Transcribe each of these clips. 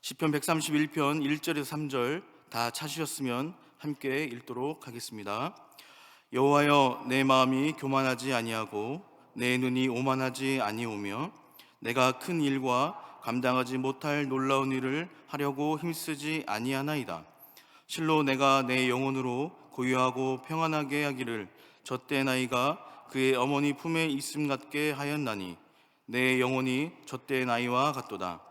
시편 131편 1절에서 3절 다 찾으셨으면 함께 읽도록 하겠습니다. 여호와여, 내 마음이 교만하지 아니하고 내 눈이 오만하지 아니오며 내가 큰 일과 감당하지 못할 놀라운 일을 하려고 힘쓰지 아니하나이다. 실로 내가 내 영혼으로 고요하고 평안하게 하기를 젖된 아이가 그의 어머니 품에 있음 같게 하였나니 내 영혼이 젖된 아이와 같도다.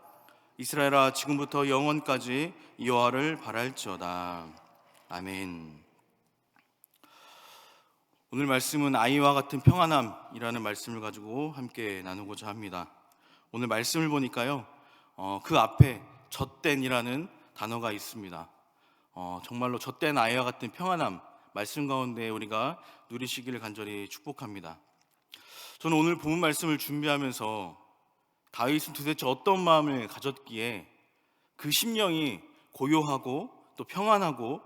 이스라엘아, 지금부터 영원까지 여호와를 바랄지어다. 아멘. 오늘 말씀은 아이와 같은 평안함이라는 말씀을 가지고 함께 나누고자 합니다. 오늘 말씀을 보니까요, 그 앞에 젖된이라는 단어가 있습니다. 정말로 젖된 아이와 같은 평안함, 말씀 가운데 우리가 누리시기를 간절히 축복합니다. 저는 오늘 본문 말씀을 준비하면서 다윗은 도대체 어떤 마음을 가졌기에 그 심령이 고요하고 또 평안하고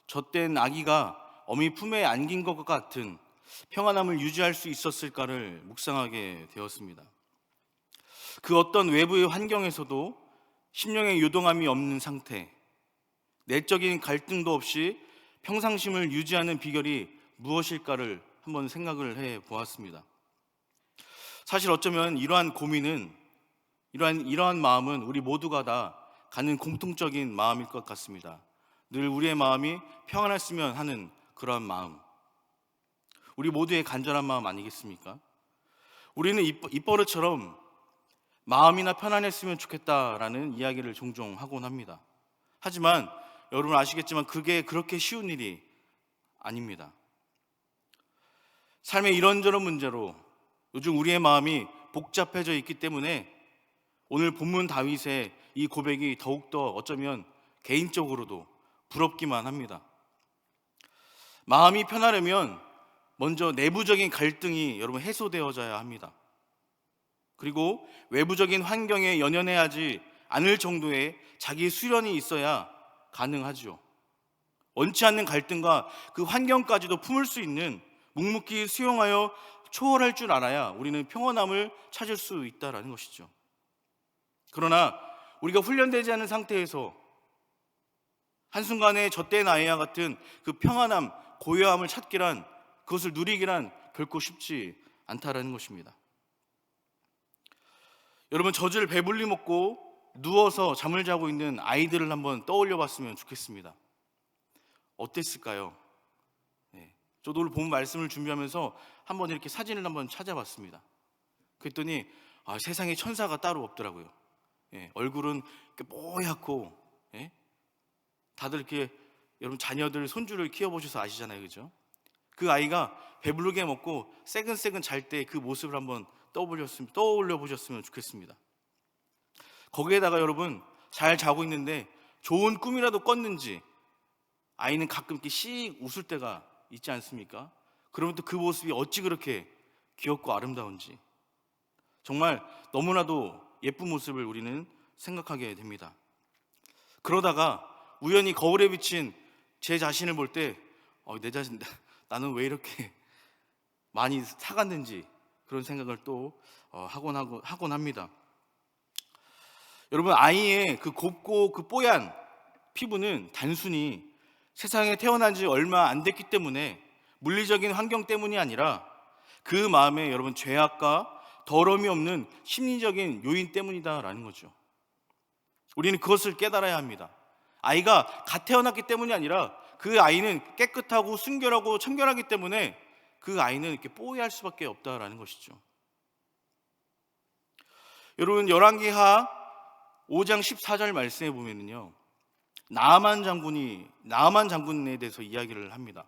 젖된 아기가 어미 품에 안긴 것 같은 평안함을 유지할 수 있었을까를 묵상하게 되었습니다. 그 어떤 외부의 환경에서도 심령의 요동함이 없는 상태, 내적인 갈등도 없이 평상심을 유지하는 비결이 무엇일까를 한번 생각을 해 보았습니다. 사실 어쩌면 이러한 마음은 우리 모두가 다 갖는 공통적인 마음일 것 같습니다. 늘 우리의 마음이 평안했으면 하는 그러한 마음, 우리 모두의 간절한 마음 아니겠습니까? 우리는 입버릇처럼 마음이나 편안했으면 좋겠다라는 이야기를 종종 하곤 합니다. 하지만 여러분 아시겠지만 그게 그렇게 쉬운 일이 아닙니다. 삶의 이런저런 문제로 요즘 우리의 마음이 복잡해져 있기 때문에 오늘 본문 다윗의 이 고백이 더욱더 어쩌면 개인적으로도 부럽기만 합니다. 마음이 편하려면 먼저 내부적인 갈등이 여러분 해소되어져야 합니다. 그리고 외부적인 환경에 연연해하지 않을 정도의 자기 수련이 있어야 가능하죠. 원치 않는 갈등과 그 환경까지도 품을 수 있는, 묵묵히 수용하여 초월할 줄 알아야 우리는 평안함을 찾을 수 있다는 것이죠. 그러나 우리가 훈련되지 않은 상태에서 한순간에 젖된 아이와 같은 그 평안함, 고요함을 찾기란, 그것을 누리기란 결코 쉽지 않다라는 것입니다. 여러분, 젖을 배불리 먹고 누워서 잠을 자고 있는 아이들을 한번 떠올려 봤으면 좋겠습니다. 어땠을까요? 저도 오늘 본 말씀을 준비하면서 한번 이렇게 사진을 한번 찾아봤습니다. 그랬더니 세상에 천사가 따로 없더라고요. 얼굴은 이렇게 뽀얗고, 다들 이렇게 여러분 자녀들 손주를 키워보셔서 아시잖아요, 그죠? 그 아이가 배부르게 먹고 새근새근 잘 때 그 모습을 한번 떠올려 보셨으면 좋겠습니다. 거기에다가 여러분 잘 자고 있는데 좋은 꿈이라도 꿨는지 아이는 가끔 이렇게 씩 웃을 때가 있지 않습니까? 그러면 또 그 모습이 어찌 그렇게 귀엽고 아름다운지 정말 너무나도 예쁜 모습을 우리는 생각하게 됩니다. 그러다가 우연히 거울에 비친 제 자신을 볼 때 내 자신, 나는 왜 이렇게 많이 사갔는지 그런 생각을 또 하곤 합니다. 여러분, 아이의 그 곱고 그 뽀얀 피부는 단순히 세상에 태어난 지 얼마 안 됐기 때문에, 물리적인 환경 때문이 아니라 그 마음에 여러분 죄악과 더러움이 없는 심리적인 요인 때문이다라는 거죠. 우리는 그것을 깨달아야 합니다. 아이가 갓 태어났기 때문이 아니라 그 아이는 깨끗하고 순결하고 청결하기 때문에 그 아이는 이렇게 뽀얘할 수밖에 없다라는 것이죠. 여러분, 열왕기하 5장 14절 말씀에 보면은요, 나아만 장군에 대해서 이야기를 합니다.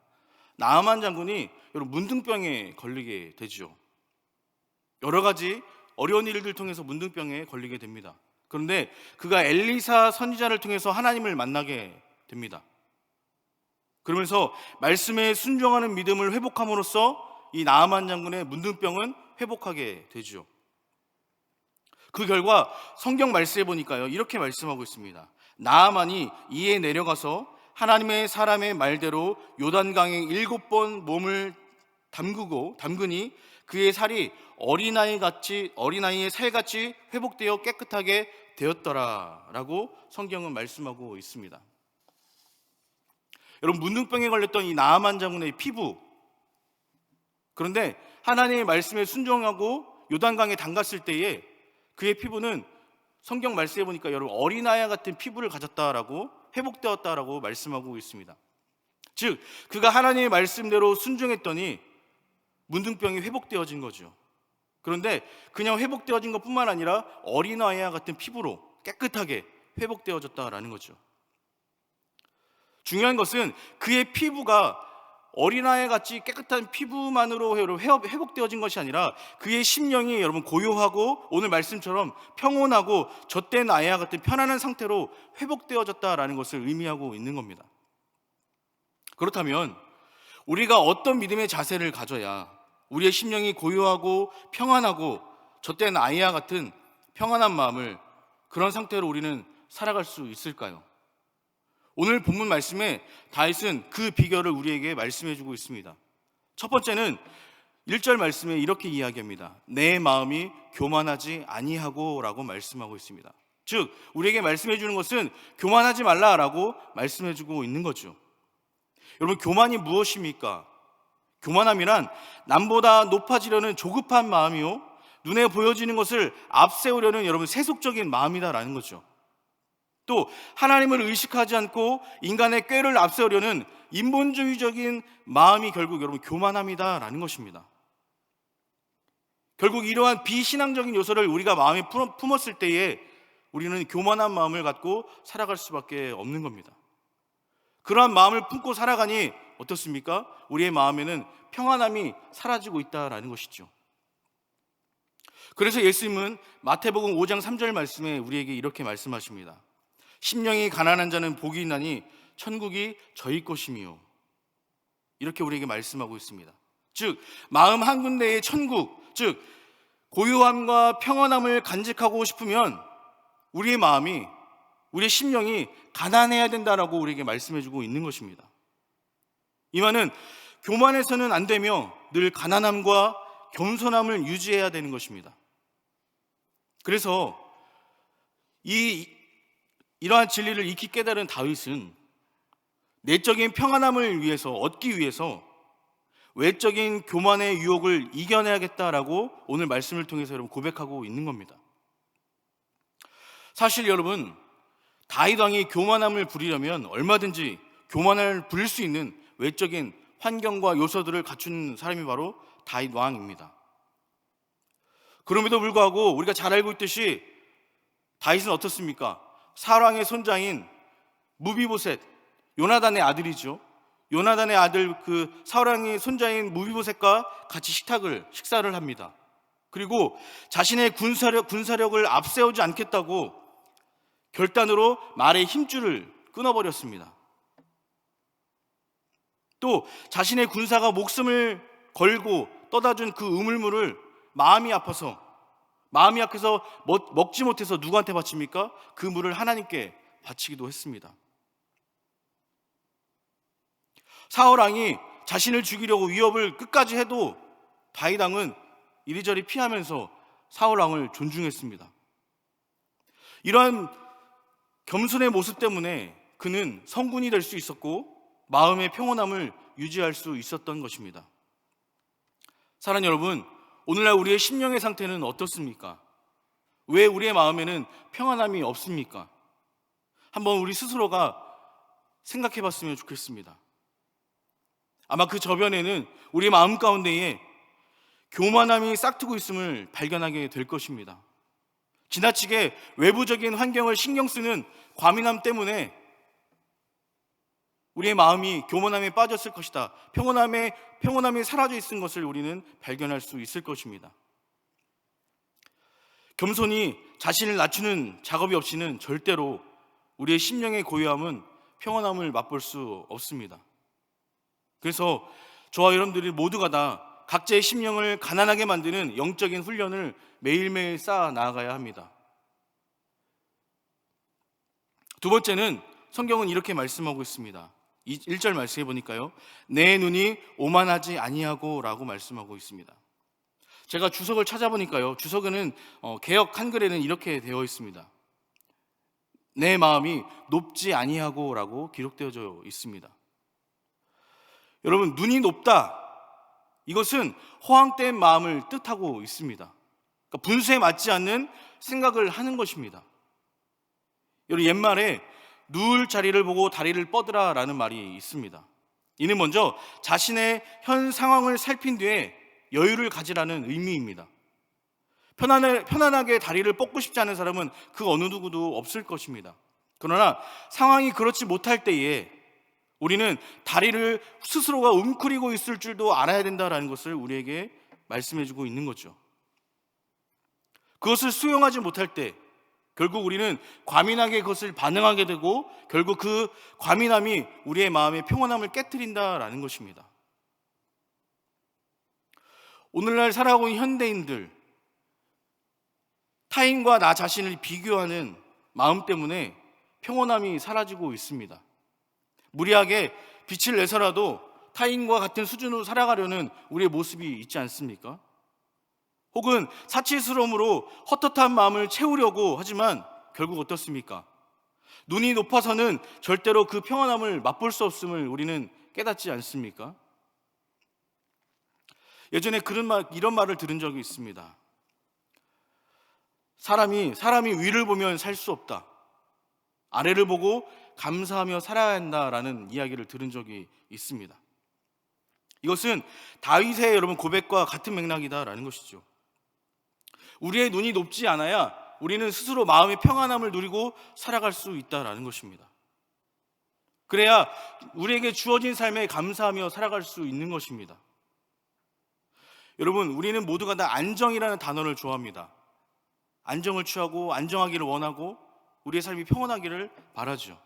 나아만 장군이 여러분 문둥병에 걸리게 되죠. 여러 가지 어려운 일들 통해서 문둥병에 걸리게 됩니다. 그런데 그가 엘리사 선지자를 통해서 하나님을 만나게 됩니다. 그러면서 말씀에 순종하는 믿음을 회복함으로써 이 나아만 장군의 문둥병은 회복하게 되죠. 그 결과 성경 말씀에 보니까요, 이렇게 말씀하고 있습니다. 나아만이 이에 내려가서 하나님의 사람의 말대로 요단강에 7번 몸을 담그니 그의 살이 어린아이의 살같이 회복되어 깨끗하게 되었더라라고 성경은 말씀하고 있습니다. 여러분, 문둥병에 걸렸던 이 나아만 장군의 피부, 그런데 하나님의 말씀에 순종하고 요단강에 담갔을 때에 그의 피부는 성경 말씀해 보니까 여러분 어린아이 같은 피부를 가졌다라고, 회복되었다라고 말씀하고 있습니다. 즉 그가 하나님의 말씀대로 순종했더니 문둥병이 회복되어진 거죠. 그런데 그냥 회복되어진 것뿐만 아니라 어린아이와 같은 피부로 깨끗하게 회복되어졌다라는 거죠. 중요한 것은 그의 피부가 어린아이 같이 깨끗한 피부만으로 회복되어진 것이 아니라 그의 심령이 여러분 고요하고 오늘 말씀처럼 평온하고 젖된 아이와 같은 편안한 상태로 회복되어졌다라는 것을 의미하고 있는 겁니다. 그렇다면 우리가 어떤 믿음의 자세를 가져야 우리의 심령이 고요하고 평안하고 젖된 아이와 같은 평안한 마음을, 그런 상태로 우리는 살아갈 수 있을까요? 오늘 본문 말씀에 다윗은 그 비결을 우리에게 말씀해 주고 있습니다. 첫 번째는 1절 말씀에 이렇게 이야기합니다. 내 마음이 교만하지 아니하고 라고 말씀하고 있습니다. 즉 우리에게 말씀해 주는 것은 교만하지 말라라고 말씀해 주고 있는 거죠. 여러분, 교만이 무엇입니까? 교만함이란 남보다 높아지려는 조급한 마음이요, 눈에 보여지는 것을 앞세우려는 여러분 세속적인 마음이다라는 거죠. 또 하나님을 의식하지 않고 인간의 꾀를 앞세우려는 인본주의적인 마음이 결국 여러분 교만함이다라는 것입니다. 결국 이러한 비신앙적인 요소를 우리가 마음에 품었을 때에 우리는 교만한 마음을 갖고 살아갈 수밖에 없는 겁니다. 그러한 마음을 품고 살아가니 어떻습니까? 우리의 마음에는 평안함이 사라지고 있다라는 것이죠. 그래서 예수님은 마태복음 5장 3절 말씀에 우리에게 이렇게 말씀하십니다. 심령이 가난한 자는 복이 있나니 천국이 저희 것이미요. 이렇게 우리에게 말씀하고 있습니다. 즉 마음 한 군데의 천국, 즉 고요함과 평안함을 간직하고 싶으면 우리의 마음이, 우리의 심령이 가난해야 된다라고 우리에게 말씀해주고 있는 것입니다. 이 말은 교만해서는 안 되며 늘 가난함과 겸손함을 유지해야 되는 것입니다. 그래서 이러한 진리를 익히 깨달은 다윗은 내적인 평안함을 위해서, 얻기 위해서 외적인 교만의 유혹을 이겨내야겠다라고 오늘 말씀을 통해서 여러분 고백하고 있는 겁니다. 사실 여러분, 다윗 왕이 교만함을 부리려면 얼마든지 교만을 부릴 수 있는 외적인 환경과 요소들을 갖춘 사람이 바로 다윗 왕입니다. 그럼에도 불구하고 우리가 잘 알고 있듯이 다윗은 어떻습니까? 사울왕의 손자인 무비보셋, 요나단의 아들이죠. 요나단의 아들 그 사울왕의 손자인 무비보셋과 같이 식사를 합니다. 그리고 자신의 군사력을 앞세우지 않겠다고 결단으로 말의 힘줄을 끊어버렸습니다. 또 자신의 군사가 목숨을 걸고 떠다준 그 우물물을 마음이 약해서 먹지 못해서 누구한테 바칩니까? 그 물을 하나님께 바치기도 했습니다. 사울왕이 자신을 죽이려고 위협을 끝까지 해도 다윗 왕은 이리저리 피하면서 사울왕을 존중했습니다. 이러한 겸손의 모습 때문에 그는 성군이 될 수 있었고 마음의 평온함을 유지할 수 있었던 것입니다. 사랑하는 여러분, 오늘날 우리의 심령의 상태는 어떻습니까? 왜 우리의 마음에는 평안함이 없습니까? 한번 우리 스스로가 생각해 봤으면 좋겠습니다. 아마 그 저변에는 우리 마음 가운데에 교만함이 싹트고 있음을 발견하게 될 것입니다. 지나치게 외부적인 환경을 신경 쓰는 과민함 때문에 우리의 마음이 교만함에 빠졌을 것이다. 평온함이 사라져 있는 것을 우리는 발견할 수 있을 것입니다. 겸손히 자신을 낮추는 작업이 없이는 절대로 우리의 심령의 고요함은 평온함을 맛볼 수 없습니다. 그래서 저와 여러분들이 모두가 다 각자의 심령을 가난하게 만드는 영적인 훈련을 매일매일 쌓아 나아가야 합니다. 두 번째는 성경은 이렇게 말씀하고 있습니다. 1절 말씀해 보니까요, 내 눈이 오만하지 아니하고 라고 말씀하고 있습니다. 제가 주석을 찾아보니까요, 주석에는 개역 한글에는 이렇게 되어 있습니다. 내 마음이 높지 아니하고라고 기록되어져 있습니다. 여러분, 눈이 높다, 이것은 허황된 마음을 뜻하고 있습니다. 그러니까 분수에 맞지 않는 생각을 하는 것입니다. 여러분, 옛말에 누울 자리를 보고 다리를 뻗으라 라는 말이 있습니다. 이는 먼저 자신의 현 상황을 살핀 뒤에 여유를 가지라는 의미입니다. 편안하게 다리를 뻗고 싶지 않은 사람은 그 어느 누구도 없을 것입니다. 그러나 상황이 그렇지 못할 때에 우리는 다리를 스스로가 웅크리고 있을 줄도 알아야 된다는 것을 우리에게 말씀해주고 있는 거죠. 그것을 수용하지 못할 때 결국 우리는 과민하게 그것을 반응하게 되고 결국 그 과민함이 우리의 마음의 평온함을 깨트린다라는 것입니다. 오늘날 살아가고 있는 현대인들, 타인과 나 자신을 비교하는 마음 때문에 평온함이 사라지고 있습니다. 무리하게 빛을 내서라도 타인과 같은 수준으로 살아가려는 우리의 모습이 있지 않습니까? 혹은 사치스러움으로 헛헛한 마음을 채우려고 하지만 결국 어떻습니까? 눈이 높아서는 절대로 그 평안함을 맛볼 수 없음을 우리는 깨닫지 않습니까? 예전에 이런 말을 들은 적이 있습니다. 사람이 위를 보면 살 수 없다, 아래를 보고 감사하며 살아야 한다라는 이야기를 들은 적이 있습니다. 이것은 다윗의 여러분 고백과 같은 맥락이다라는 것이죠. 우리의 눈이 높지 않아야 우리는 스스로 마음의 평안함을 누리고 살아갈 수 있다라는 것입니다. 그래야 우리에게 주어진 삶에 감사하며 살아갈 수 있는 것입니다. 여러분, 우리는 모두가 다 안정이라는 단어를 좋아합니다. 안정을 취하고 안정하기를 원하고 우리의 삶이 평온하기를 바라죠.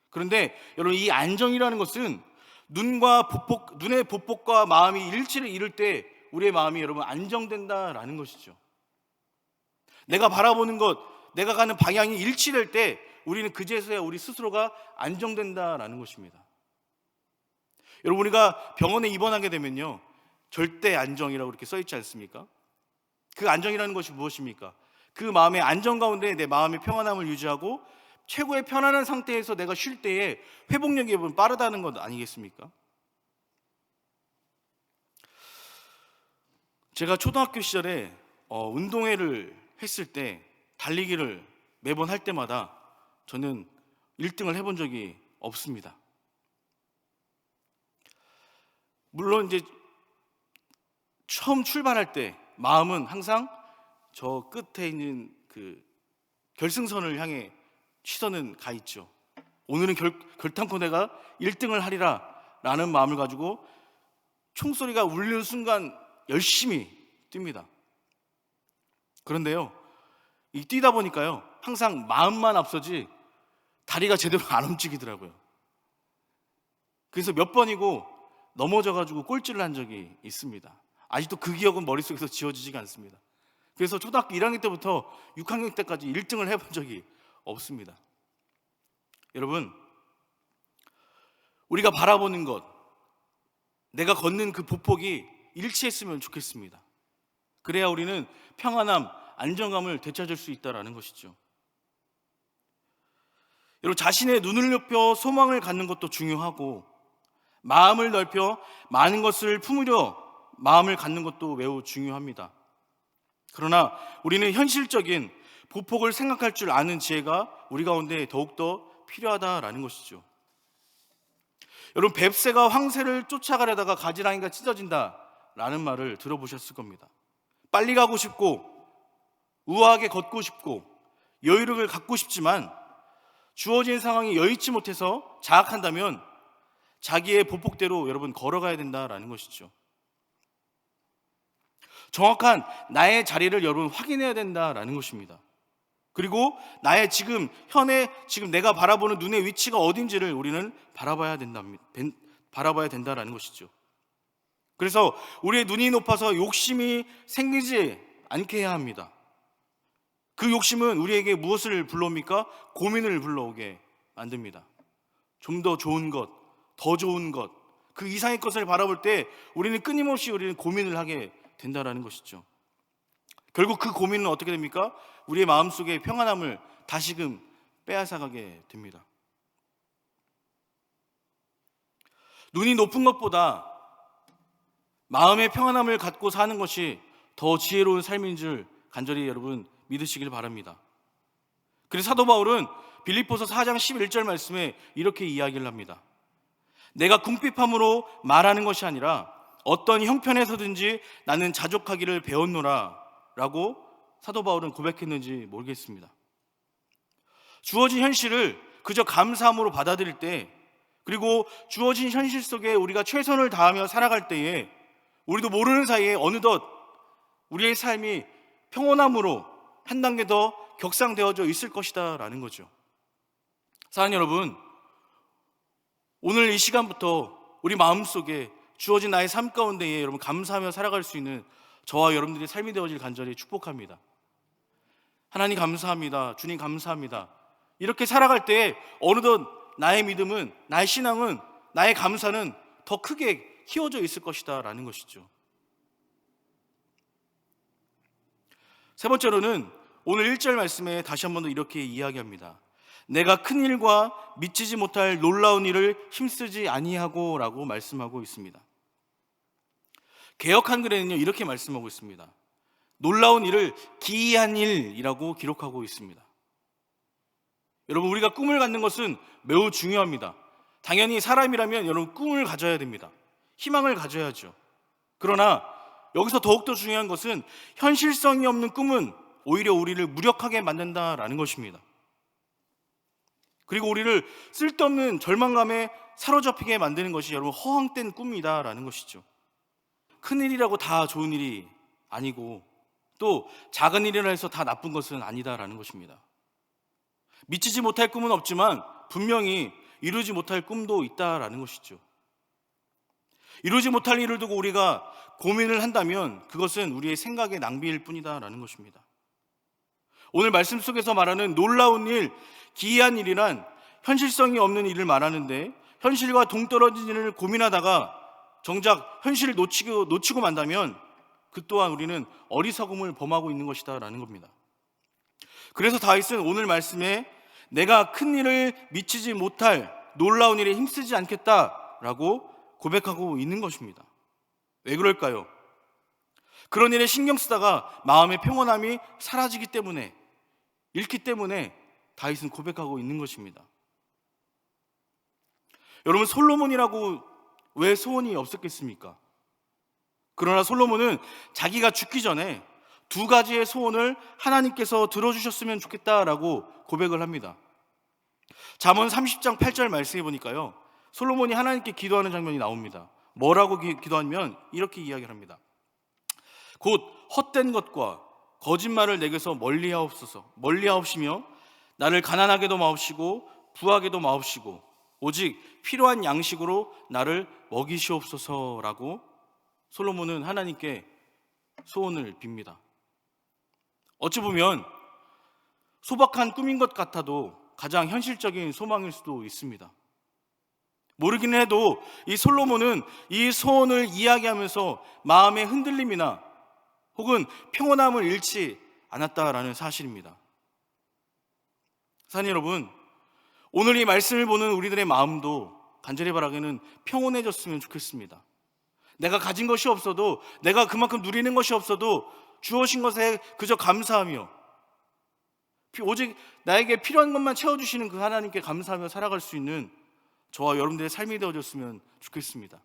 그런데 여러분, 이 안정이라는 것은 눈의 보폭과 마음이 일치를 이룰 때 우리의 마음이 여러분 안정된다라는 것이죠. 내가 바라보는 것, 내가 가는 방향이 일치될 때 우리는 그제서야 우리 스스로가 안정된다라는 것입니다. 여러분, 우리가 병원에 입원하게 되면요, 절대 안정이라고 이렇게 써 있지 않습니까? 그 안정이라는 것이 무엇입니까? 그 마음의 안정 가운데 내 마음의 평안함을 유지하고 최고의 편안한 상태에서 내가 쉴 때에 회복력이 여러분 빠르다는 것 아니겠습니까? 제가 초등학교 시절에 운동회를 했을 때 달리기를 매번 할 때마다 저는 1등을 해본 적이 없습니다. 물론 이제 처음 출발할 때 마음은 항상 저 끝에 있는 그 결승선을 향해 시선은 가 있죠. 오늘은 결단코 내가 1등을 하리라 라는 마음을 가지고 총소리가 울리는 순간 열심히 뜁니다. 그런데요, 이 뛰다 보니까요 항상 마음만 앞서지 다리가 제대로 안 움직이더라고요. 그래서 몇 번이고 넘어져가지고 꼴찌를 한 적이 있습니다. 아직도 그 기억은 머릿속에서 지워지지가 않습니다. 그래서 초등학교 1학년 때부터 6학년 때까지 1등을 해본 적이 없습니다. 여러분, 우리가 바라보는 것, 내가 걷는 그 보폭이 일치했으면 좋겠습니다. 그래야 우리는 평안함, 안정감을 되찾을 수 있다는 것이죠. 여러분, 자신의 눈을 높여 소망을 갖는 것도 중요하고 마음을 넓혀 많은 것을 품으려 마음을 갖는 것도 매우 중요합니다. 그러나 우리는 현실적인 보폭을 생각할 줄 아는 지혜가 우리 가운데 더욱더 필요하다라는 것이죠. 여러분, 뱁새가 황새를 쫓아가려다가 가지랑이가 찢어진다라는 말을 들어보셨을 겁니다. 빨리 가고 싶고 우아하게 걷고 싶고 여유를 갖고 싶지만 주어진 상황이 여의치 못해서 자학한다면 자기의 보폭대로 여러분 걸어가야 된다라는 것이죠. 정확한 나의 자리를 여러분 확인해야 된다라는 것입니다. 그리고 나의 지금 내가 바라보는 눈의 위치가 어딘지를 우리는 바라봐야 된다라는 것이죠. 그래서 우리의 눈이 높아서 욕심이 생기지 않게 해야 합니다. 그 욕심은 우리에게 무엇을 불러옵니까? 고민을 불러오게 만듭니다. 좀 더 좋은 것, 더 좋은 것, 그 이상의 것을 바라볼 때 우리는 끊임없이 고민을 하게 된다라는 것이죠. 결국 그 고민은 어떻게 됩니까? 우리의 마음속에 평안함을 다시금 빼앗아가게 됩니다. 눈이 높은 것보다 마음의 평안함을 갖고 사는 것이 더 지혜로운 삶인 줄 간절히 여러분 믿으시길 바랍니다. 그래서 사도 바울은 빌립보서 4장 11절 말씀에 이렇게 이야기를 합니다. 내가 궁핍함으로 말하는 것이 아니라 어떤 형편에서든지 나는 자족하기를 배웠노라 라고 사도 바울은 고백했는지 모르겠습니다. 주어진 현실을 그저 감사함으로 받아들일 때, 그리고 주어진 현실 속에 우리가 최선을 다하며 살아갈 때에 우리도 모르는 사이에 어느덧 우리의 삶이 평온함으로 한 단계 더 격상되어져 있을 것이다 라는 거죠. 사랑하는 여러분, 오늘 이 시간부터 우리 마음속에 주어진 나의 삶 가운데에 여러분 감사하며 살아갈 수 있는 저와 여러분들의 삶이 되어질 간절히 축복합니다. 하나님 감사합니다. 주님 감사합니다. 이렇게 살아갈 때에 어느덧 나의 믿음은, 나의 신앙은, 나의 감사는 더 크게 키워져 있을 것이다 라는 것이죠. 세 번째로는 오늘 1절 말씀에 다시 한 번 더 이렇게 이야기합니다. 내가 큰 일과 미치지 못할 놀라운 일을 힘쓰지 아니하고 라고 말씀하고 있습니다. 개역 한글에는요 이렇게 말씀하고 있습니다. 놀라운 일을 기이한 일이라고 기록하고 있습니다. 여러분, 우리가 꿈을 갖는 것은 매우 중요합니다. 당연히 사람이라면 여러분 꿈을 가져야 됩니다. 희망을 가져야죠. 그러나 여기서 더욱더 중요한 것은 현실성이 없는 꿈은 오히려 우리를 무력하게 만든다라는 것입니다. 그리고 우리를 쓸데없는 절망감에 사로잡히게 만드는 것이 여러분 허황된 꿈이다라는 것이죠. 큰일이라고 다 좋은 일이 아니고 또 작은 일이라 해서 다 나쁜 것은 아니다라는 것입니다. 미치지 못할 꿈은 없지만 분명히 이루지 못할 꿈도 있다라는 것이죠. 이루지 못할 일을 두고 우리가 고민을 한다면 그것은 우리의 생각의 낭비일 뿐이다라는 것입니다. 오늘 말씀 속에서 말하는 놀라운 일, 기이한 일이란 현실성이 없는 일을 말하는데, 현실과 동떨어진 일을 고민하다가 정작 현실을 놓치고 만다면 그 또한 우리는 어리석음을 범하고 있는 것이다라는 겁니다. 그래서 다윗은 오늘 말씀에 내가 큰 일을 미치지 못할 놀라운 일에 힘쓰지 않겠다라고 고백하고 있는 것입니다. 왜 그럴까요? 그런 일에 신경 쓰다가 마음의 평온함이 사라지기 때문에, 잃기 때문에 다윗은 고백하고 있는 것입니다. 여러분, 솔로몬이라고 왜 소원이 없었겠습니까? 그러나 솔로몬은 자기가 죽기 전에 두 가지의 소원을 하나님께서 들어주셨으면 좋겠다라고 고백을 합니다. 잠언 30장 8절 말씀해 보니까요, 솔로몬이 하나님께 기도하는 장면이 나옵니다. 뭐라고 기도하면 이렇게 이야기를 합니다. 곧 헛된 것과 거짓말을 내게서 멀리하옵시며 나를 가난하게도 마옵시고 부하게도 마옵시고 오직 필요한 양식으로 나를 먹이시옵소서라고 솔로몬은 하나님께 소원을 빕니다. 어찌 보면 소박한 꿈인 것 같아도 가장 현실적인 소망일 수도 있습니다. 모르기는 해도 이 솔로몬은 이 소원을 이야기하면서 마음의 흔들림이나 혹은 평온함을 잃지 않았다라는 사실입니다. 사랑하는 여러분, 오늘 이 말씀을 보는 우리들의 마음도 간절히 바라기는 평온해졌으면 좋겠습니다. 내가 가진 것이 없어도, 내가 그만큼 누리는 것이 없어도 주어진 것에 그저 감사하며 오직 나에게 필요한 것만 채워주시는 그 하나님께 감사하며 살아갈 수 있는 저와 여러분들의 삶이 되어졌으면 좋겠습니다.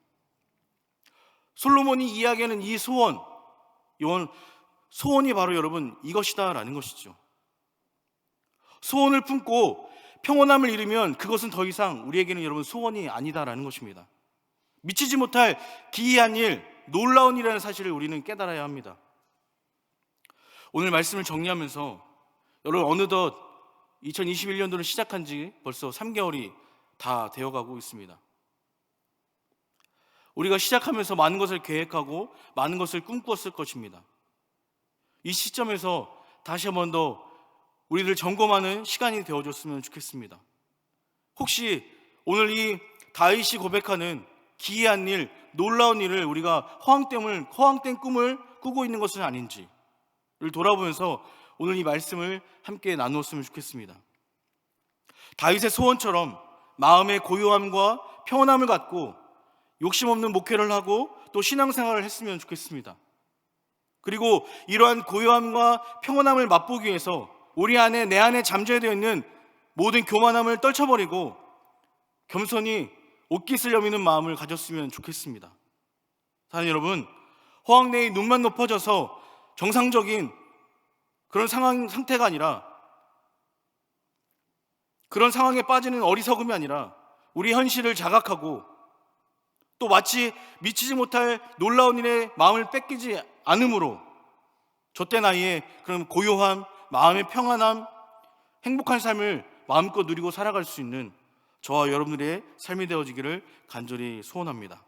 솔로몬이 이야기하는 이 소원이 바로 여러분 이것이다라는 것이죠. 소원을 품고 평온함을 잃으면 그것은 더 이상 우리에게는 여러분 소원이 아니다라는 것입니다. 미치지 못할 기이한 일, 놀라운 일이라는 사실을 우리는 깨달아야 합니다. 오늘 말씀을 정리하면서 여러분 어느덧 2021년도를 시작한 지 벌써 3개월이 다 되어가고 있습니다. 우리가 시작하면서 많은 것을 계획하고 많은 것을 꿈꾸었을 것입니다. 이 시점에서 다시 한 번 더 우리를 점검하는 시간이 되어줬으면 좋겠습니다. 혹시 오늘 이 다윗이 고백하는 기이한 일, 놀라운 일을 우리가 허황된 꿈을 꾸고 있는 것은 아닌지를 돌아보면서 오늘 이 말씀을 함께 나누었으면 좋겠습니다. 다윗의 소원처럼 마음의 고요함과 평온함을 갖고 욕심 없는 목회를 하고 또 신앙생활을 했으면 좋겠습니다. 그리고 이러한 고요함과 평온함을 맛보기 위해서 우리 안에, 내 안에 잠재되어 있는 모든 교만함을 떨쳐버리고 겸손히 옷깃을 여미는 마음을 가졌으면 좋겠습니다. 사랑하는 여러분, 허황 내의 눈만 높아져서 정상적인 그런 상태가 아니라, 그런 상황에 빠지는 어리석음이 아니라 우리 현실을 자각하고 또 마치 미치지 못할 놀라운 일에 마음을 뺏기지 않음으로 저때 나이에 그런 고요함, 마음의 평안함, 행복한 삶을 마음껏 누리고 살아갈 수 있는 저와 여러분들의 삶이 되어지기를 간절히 소원합니다.